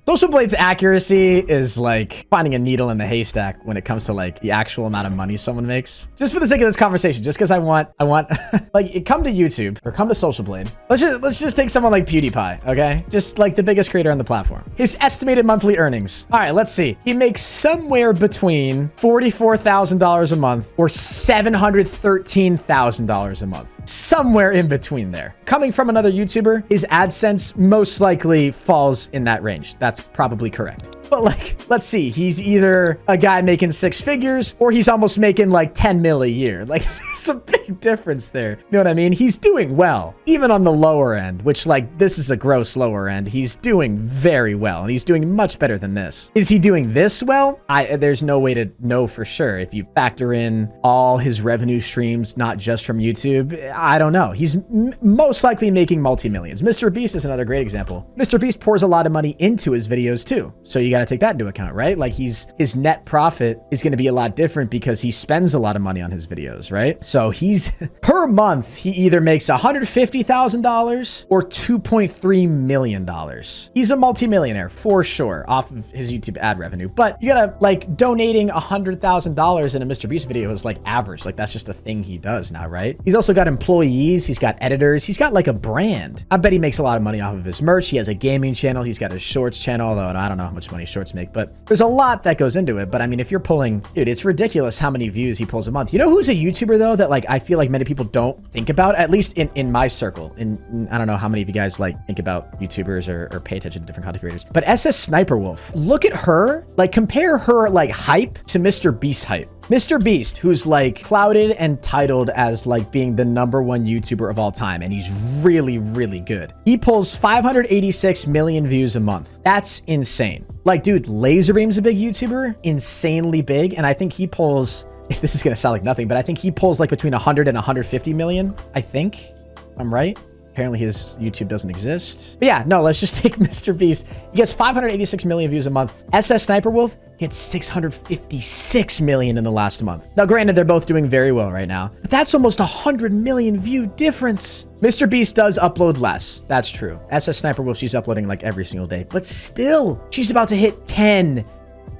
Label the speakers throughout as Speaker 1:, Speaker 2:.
Speaker 1: Social Blade's accuracy is like finding a needle in the haystack when it comes to like the actual amount of money someone makes. Just for the sake of this conversation, just because I want like come to YouTube or come to Social Blade. Let's just take someone like PewDiePie, okay? Just like the biggest creator on the platform. His estimated monthly earnings. All right, let's see. He makes somewhere between $44,000 a month or $713,000 a month. Somewhere in between there. Coming from another YouTuber, his AdSense most likely falls in that range. That's probably correct. But like, let's see, he's either a guy making 6 figures or he's almost making like 10 mil a year. Like there's a big difference there. You know what I mean? He's doing well, even on the lower end, which like this is a gross lower end. He's doing very well and he's doing much better than this. Is he doing this well? There's no way to know for sure. If you factor in all his revenue streams, not just from YouTube, I don't know. He's most likely making multi-millions. Mr. Beast is another great example. Mr. Beast pours a lot of money into his videos too. So you got to take that into account, right? Like his net profit is going to be a lot different because he spends a lot of money on his videos, right? So he's per month, he either makes $150,000 or $2.3 million. He's a multimillionaire for sure off of his YouTube ad revenue, but you gotta like donating $100,000 in a Mr. Beast video is like average. Like that's just a thing he does now, right? He's also got employees. He's got editors. He's got like a brand. I bet he makes a lot of money off of his merch. He has a gaming channel. He's got his shorts channel, although I don't know how much money shorts make, but there's a lot that goes into it. But I mean, if you're pulling, dude, it's ridiculous how many views he pulls a month. You know who's a YouTuber though that like I feel like many people don't think about, at least in my circle. In I don't know how many of you guys like think about YouTubers or pay attention to different content creators, but SS Sniper Wolf, look at her, like compare her like hype to Mr. Beast hype. Mr. Beast, who's like clouded and titled as like being the #1 YouTuber of all time, and he's really, really good. He pulls 586 million views a month. That's insane. Like, dude, Laserbeam's a big YouTuber, insanely big, and I think he pulls, this is gonna sound like nothing, but I think he pulls like between 100 and 150 million, I think. I'm right. Apparently his YouTube doesn't exist. But yeah, no, let's just take Mr. Beast. He gets 586 million views a month. SS Sniper Wolf hits 656 million in the last month. Now, granted, they're both doing very well right now, but that's almost 100 million view difference. Mr. Beast does upload less. That's true. SS Sniper Wolf, she's uploading like every single day, but still, she's about to hit 10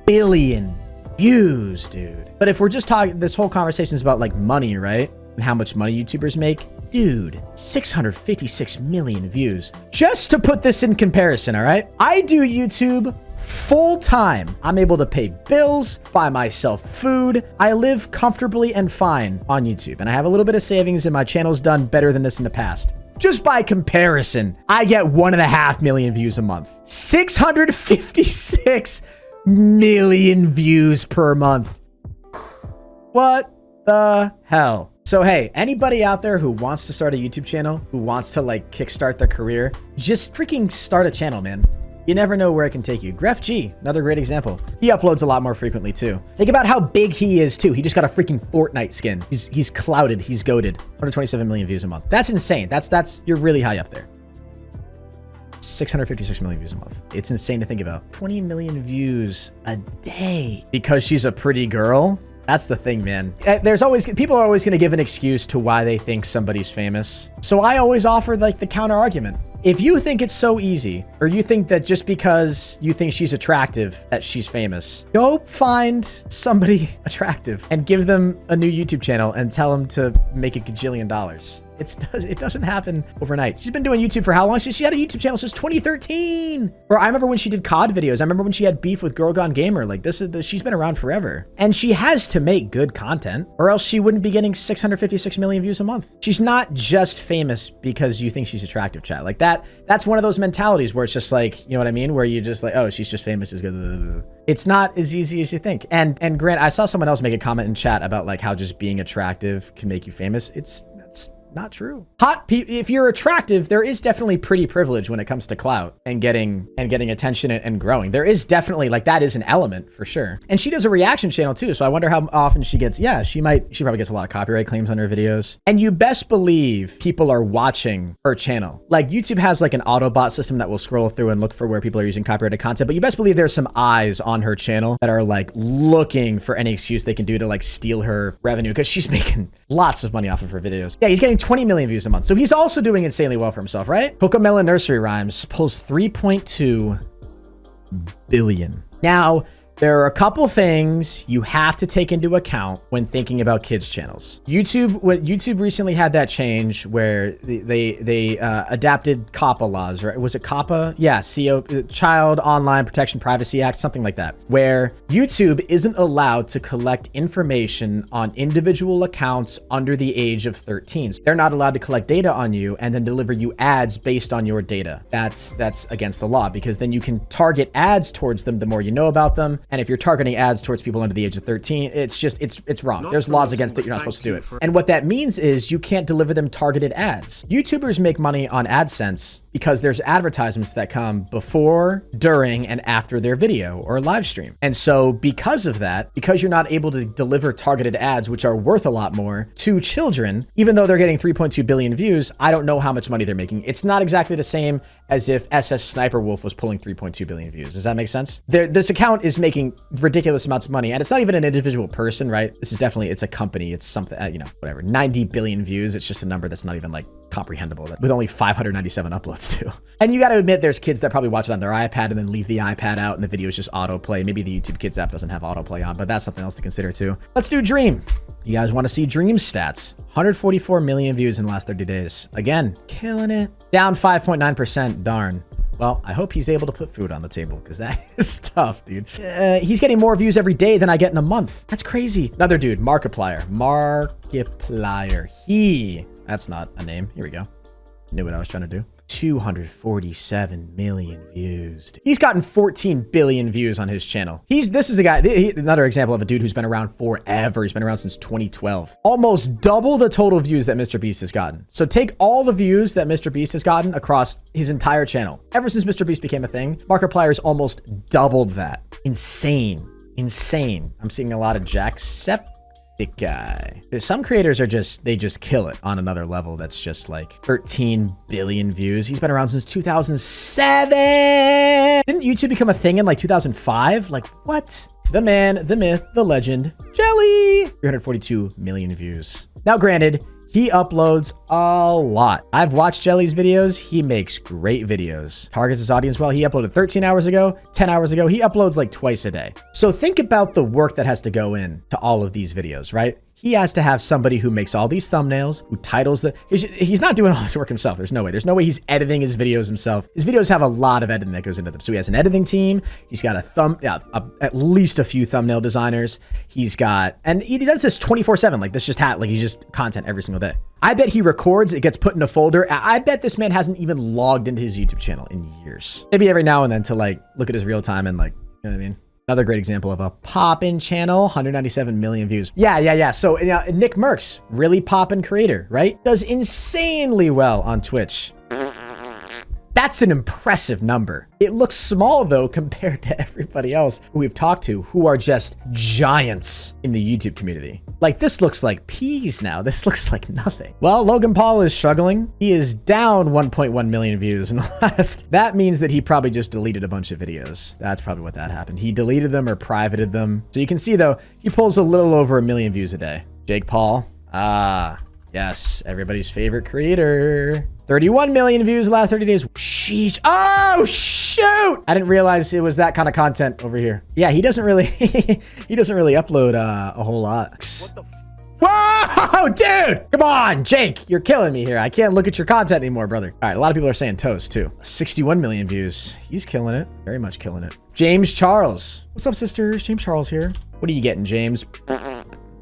Speaker 1: billion views, dude. But if we're just talking, this whole conversation is about like money, right? And how much money YouTubers make. Dude, 656 million views. Just to put this in comparison, all right? I do YouTube full time. I'm able to pay bills, buy myself food. I live comfortably and fine on YouTube. And I have a little bit of savings and my channel's done better than this in the past. Just by comparison, I get 1.5 million views a month. 656 million views per month. What the hell? So, hey, anybody out there who wants to start a YouTube channel, who wants to like kickstart their career, just freaking start a channel, man. You never know where it can take you. Gref G, another great example. He uploads a lot more frequently too. Think about how big he is too. He just got a freaking Fortnite skin. He's clouded. He's goated. 127 million views a month. That's insane. That's you're really high up there. 656 million views a month. It's insane to think about. 20 million views a day because she's a pretty girl. That's the thing, man. People are always going to give an excuse to why they think somebody's famous. So I always offer like the counter argument. If you think it's so easy, or you think that just because you think she's attractive, that she's famous, go find somebody attractive and give them a new YouTube channel and tell them to make $1 gajillion. It doesn't happen overnight. She's been doing YouTube for how long? She had a YouTube channel since 2013. Or I remember when she did COD videos. I remember when she had beef with Girl Gone Gamer. Like she's been around forever. And she has to make good content or else she wouldn't be getting 656 million views a month. She's not just famous because you think she's attractive, chat. Like that's one of those mentalities where it's just like, you know what I mean? Where you just like, oh, she's just famous. She's good. It's not as easy as you think. And Grant, I saw someone else make a comment in chat about like how just being attractive can make you famous. That's not true. If you're attractive, there is definitely pretty privilege when it comes to clout and getting attention and growing. There is definitely like that is an element for sure. And she does a reaction channel too, so I wonder how often she gets. Yeah, she probably gets a lot of copyright claims on her videos. And you best believe people are watching her channel. Like YouTube has like an Autobot system that will scroll through and look for where people are using copyrighted content. But you best believe there's some eyes on her channel that are like looking for any excuse they can do to like steal her revenue because she's making lots of money off of her videos. Yeah, he's getting 20 million views a month. So he's also doing insanely well for himself, right? Cocomelon Nursery Rhymes pulls 3.2 billion. Now, there are a couple things you have to take into account when thinking about kids channels. YouTube recently had that change where they adapted COPPA laws, right? Was it COPPA? Yeah, Child Online Protection Privacy Act, something like that, where YouTube isn't allowed to collect information on individual accounts under the age of 13. They're not allowed to collect data on you and then deliver you ads based on your data. That's against the law, because then you can target ads towards them the more you know about them. And if you're targeting ads towards people under the age of 13, it's wrong. There's laws against it. You're not supposed to do it. And what that means is you can't deliver them targeted ads. YouTubers make money on AdSense because there's advertisements that come before, during, and after their video or live stream. And so because of that, because you're not able to deliver targeted ads, which are worth a lot more to children, even though they're getting 3.2 billion views, I don't know how much money they're making. It's not exactly the same as if SS Sniper Wolf was pulling 3.2 billion views. Does that make sense? This account is making ridiculous amounts of money, and it's not even an individual person, right? This is definitely, it's a company. It's something, whatever, 90 billion views. It's just a number that's not even like comprehensible, with only 597 uploads too. And you got to admit, there's kids that probably watch it on their iPad and then leave the iPad out and the videos just autoplay. Maybe the YouTube Kids app doesn't have autoplay on, but that's something else to consider too. Let's do Dream. You guys want to see Dream stats? 144 million views in the last 30 days. Again, killing it. Down 5.9%. Darn. Well, I hope he's able to put food on the table, because that is tough, dude. He's getting more views every day than I get in a month. That's crazy. Another dude, Markiplier. That's not a name. Here we go. Knew what I was trying to do. 247 million views. He's gotten 14 billion views on his channel. This is a guy, another example of a dude who's been around forever. He's been around since 2012. Almost double the total views that Mr. Beast has gotten. So take all the views that Mr. Beast has gotten across his entire channel. Ever since Mr. Beast became a thing, Markiplier's almost doubled that. Insane. Insane. I'm seeing a lot of Jacksepticeye. Some creators are they just kill it on another level. That's just like 13 billion views. He's been around since 2007. Didn't YouTube become a thing in like 2005? Like what? The man, the myth, the legend, Jelly. 342 million views. Now granted, he uploads a lot. I've watched Jelly's videos. He makes great videos. Targets his audience well. He uploaded 13 hours ago, 10 hours ago. He uploads like twice a day. So think about the work that has to go in to all of these videos, right? He has to have somebody who makes all these thumbnails, who titles he's not doing all this work himself. There's no way. There's no way he's editing his videos himself. His videos have a lot of editing that goes into them. So he has an editing team. He's got at least a few thumbnail designers. And he does this 24/7. Like this he's just content every single day. I bet he records, it gets put in a folder. I bet this man hasn't even logged into his YouTube channel in years. Maybe every now and then to like look at his real time and like, you know what I mean? Another great example of a poppin' channel, 197 million views. Yeah. So Nick Merckx, really poppin' creator, right? Does insanely well on Twitch. That's an impressive number. It looks small though compared to everybody else who we've talked to who are just giants in the YouTube community. Like this looks like peas now. This looks like nothing. Well, Logan Paul is struggling. He is down 1.1 million views in the last. That means that he probably just deleted a bunch of videos. That's probably what that happened. He deleted them or privated them. So you can see though, he pulls a little over 1 million views a day. Jake Paul. Yes, everybody's favorite creator. 31 million views the last 30 days. Sheesh. Oh, shoot. I didn't realize it was that kind of content over here. Yeah, he doesn't really, upload a whole lot. What the? Whoa, dude. Come on, Jake. You're killing me here. I can't look at your content anymore, brother. All right, a lot of people are saying toast too. 61 million views. He's killing it. Very much killing it. James Charles. What's up, sisters? James Charles here. What are you getting, James?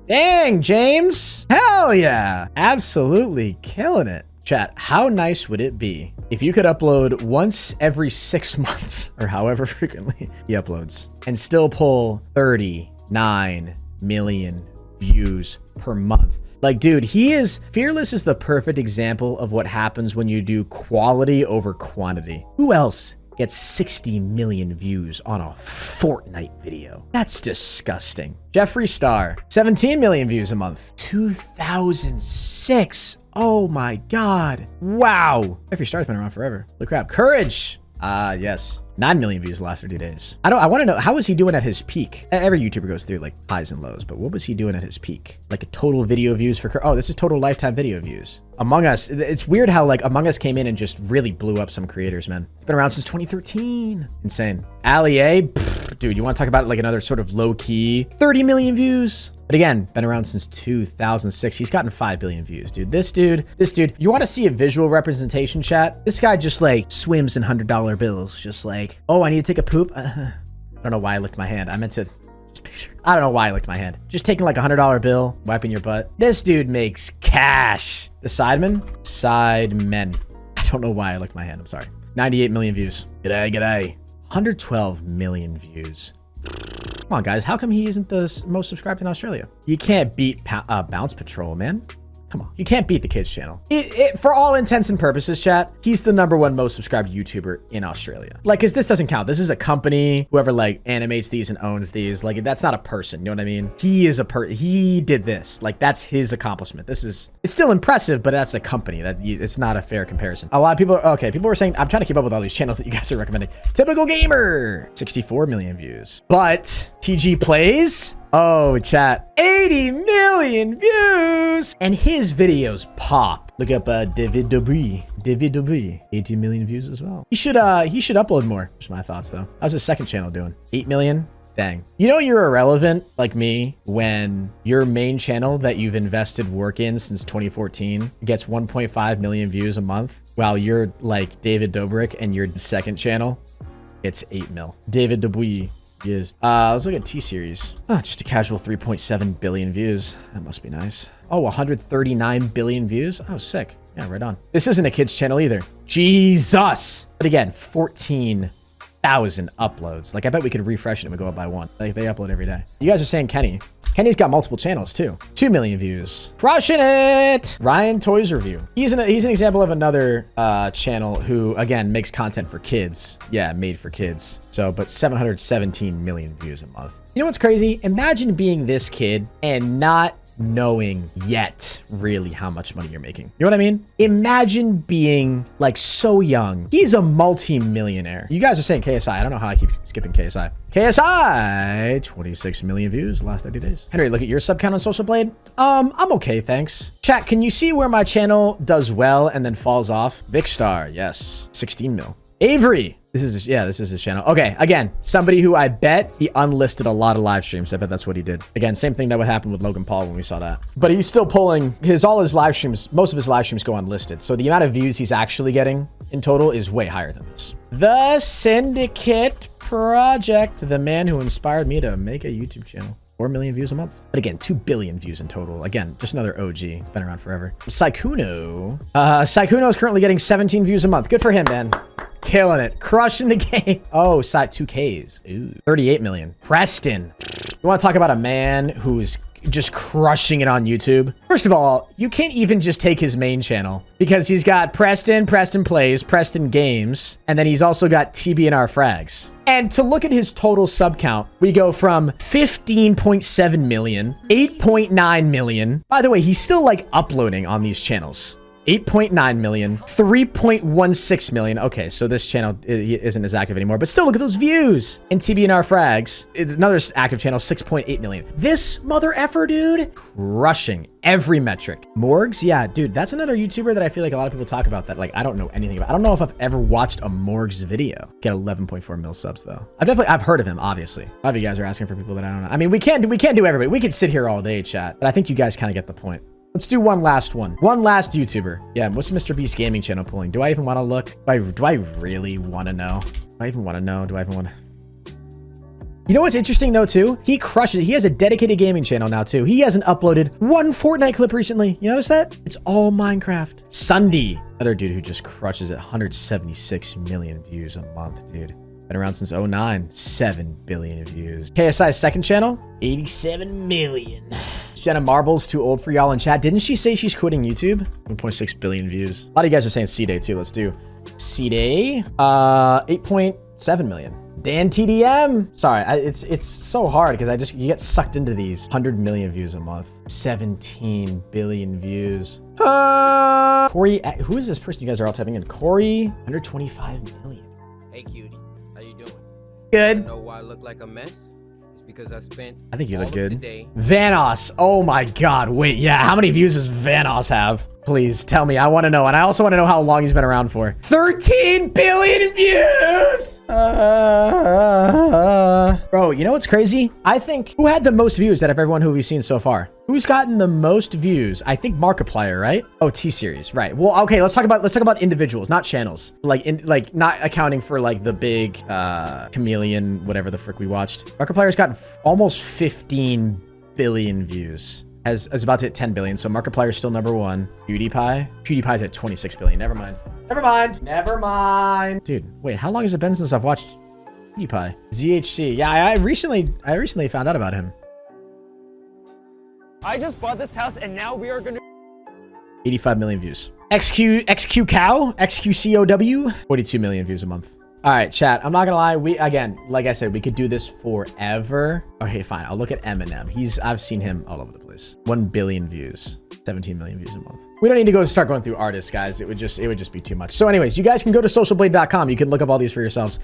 Speaker 1: Dang, James. Hell yeah. Absolutely killing it. Chat, how nice would it be if you could upload once every 6 months or however frequently he uploads and still pull 39 million views per month? Like, dude, Fearless is the perfect example of what happens when you do quality over quantity. Who else gets 60 million views on a Fortnite video? That's disgusting. Jeffree Star, 17 million views a month. 2006. Oh my God. Wow. Jeffree Star's been around forever. Holy crap. Courage. Yes. 9 million views the last 30 days. I want to know, how was he doing at his peak? Every YouTuber goes through like highs and lows, but what was he doing at his peak? Like a total video views for, oh, this is total lifetime video views. Among Us, it's weird how like Among Us came in and just really blew up some creators, man. It's been around since 2013. Insane. Ali A, dude, you want to talk about like another sort of low key 30 million views? But again, been around since 2006. He's gotten 5 billion views, dude. This dude, you want to see a visual representation, chat? This guy just like swims in $100 bills. Just like, oh, I need to take a poop. I don't know why I licked my hand. I meant to just picture. I don't know why I licked my hand. Just taking like a $100 bill, wiping your butt. This dude makes cash. The Sidemen? Sidemen. I don't know why I licked my hand. I'm sorry. 98 million views. G'day, g'day. 112 million views. Come on, guys. How come he isn't the most subscribed in Australia? You can't beat Bounce Patrol, man. Come on. You can't beat the kids channel. For all intents and purposes, chat, he's the #1 most subscribed YouTuber in Australia. Like, cause this doesn't count. This is a company, whoever like animates these and owns these. Like, that's not a person. You know what I mean? He is he did this. Like, that's his accomplishment. It's still impressive, but that's a company. It's not a fair comparison. A lot of people, people were saying, I'm trying to keep up with all these channels that you guys are recommending. Typical Gamer, 64 million views. But TG Plays, oh, chat, 80 million views. And his videos pop. Look up David Dobry. 80 million views as well. He should upload more. Just my thoughts though. How's his second channel doing? 8 million? Dang. You know you're irrelevant like me when your main channel that you've invested work in since 2014 gets 1.5 million views a month, while you're like David Dobrik and your second channel gets 8 mil. David Dobry. Yes. Let's look at T-Series. Oh, just a casual 3.7 billion views. That must be nice. Oh, 139 billion views. Oh, sick. Yeah, right on. This isn't a kid's channel either. Jesus. But again, 14,000 uploads. Like, I bet we could refresh it and we go up by one. Like, they upload every day. You guys are saying Kenny. Kenny's got multiple channels too. 2 million views. Crushing it. Ryan Toys Review. He's an example of another channel who, again, makes content for kids. Yeah, made for kids. So, but 717 million views a month. You know what's crazy? Imagine being this kid and not knowing yet really how much money you're making. You know what I mean? Imagine being like so young. He's a multi-millionaire. You guys are saying KSI. I don't know how I keep skipping KSI. KSI, 26 million views the last 30 days. Henry, look at your sub count on Social Blade. I'm okay, thanks. Chat, can you see where my channel does well and then falls off? Vicstar, yes. 16 mil. Avery. This is his channel. Okay, again, somebody who I bet he unlisted a lot of live streams. I bet that's what he did. Again, same thing that would happen with Logan Paul when we saw that. But he's still pulling all his live streams, most of his live streams go unlisted. So the amount of views he's actually getting in total is way higher than this. The Syndicate Project, the man who inspired me to make a YouTube channel. 4 million views a month. But again, 2 billion views in total. Again, just another OG. It's been around forever. Saikuno. Saikuno is currently getting 17 views a month. Good for him, man. Killing it. Crushing the game. Oh, 2Ks. Ooh. 38 million. Preston. You want to talk about a man who's just crushing it on YouTube? First of all, you can't even just take his main channel because he's got Preston Plays, Preston Games, and then he's also got TBNR Frags. And to look at his total sub count, we go from 15.7 million, 8.9 million. By the way, he's still like uploading on these channels. 8.9 million, 3.16 million. Okay, so this channel isn't as active anymore, but still look at those views. And TBNR Frags, it's another active channel, 6.8 million. This mother effer, dude, crushing every metric. Morgs, yeah, dude, that's another YouTuber that I feel like a lot of people talk about that like I don't know anything about. I don't know if I've ever watched a Morgs video. Get 11.4 mil subs though. I've heard of him, obviously. A lot of you guys are asking for people that I don't know. I mean, we can't do everybody. We could sit here all day, chat, but I think you guys kind of get the point. Let's do one last one. One last YouTuber. Yeah, what's Mr. Beast Gaming channel pulling? Do I even want to look? Do I really want to know? Do I even want to know? Do I even want to? You know what's interesting though too? He crushes it. He has a dedicated gaming channel now too. He hasn't uploaded one Fortnite clip recently. You notice that? It's all Minecraft. Sunday. Another dude who just crushes it. 176 million views a month, dude. Been around since 09. 7 billion views. KSI's second channel? 87 million. Jenna Marble's too old for y'all in chat. Didn't she say she's quitting YouTube? 1.6 billion views. A lot of you guys are saying C-Day too. Let's do C-Day. 8.7 million. dantdm. Sorry, it's so hard because you get sucked into these. 100 million views a month. 17 billion views. Corey, who is this person you guys are all typing in? Corey, 125 million.
Speaker 2: Hey cutie, how you doing?
Speaker 1: Good.
Speaker 2: Know why I look like a mess? It's because I spent
Speaker 1: I think you
Speaker 2: all
Speaker 1: look
Speaker 2: of
Speaker 1: good.
Speaker 2: today.
Speaker 1: Vanos. Oh my God. Wait, yeah. How many views does Vanos have? Please tell me. I want to know. And I also want to know how long he's been around for. 13 billion views. Bro, you know what's crazy? I think who had the most views out of everyone who we've seen so far? Who's gotten the most views? I think Markiplier, right? Oh, T-Series, right. Well, okay, let's talk about individuals, not channels. Like not accounting for like the big chameleon, whatever the frick we watched. Markiplier's got almost 15 billion views. Is about to hit 10 billion. So Markiplier's still number one. PewDiePie's at 26 billion. Never mind. Never mind. Dude, wait, how long has it been since I've watched PewDiePie? ZHC. Yeah, I recently found out about him.
Speaker 3: I just bought this house and now we are gonna
Speaker 1: 85 million views. XQCOW, 42 million views a month. All right, chat. I'm not gonna lie. Again, like I said, we could do this forever. Okay, fine. I'll look at Eminem. I've seen him all over the place. 1 billion views, 17 million views a month. We don't need to start going through artists, guys. It would just be too much. So anyways, you guys can go to socialblade.com. You can look up all these for yourselves.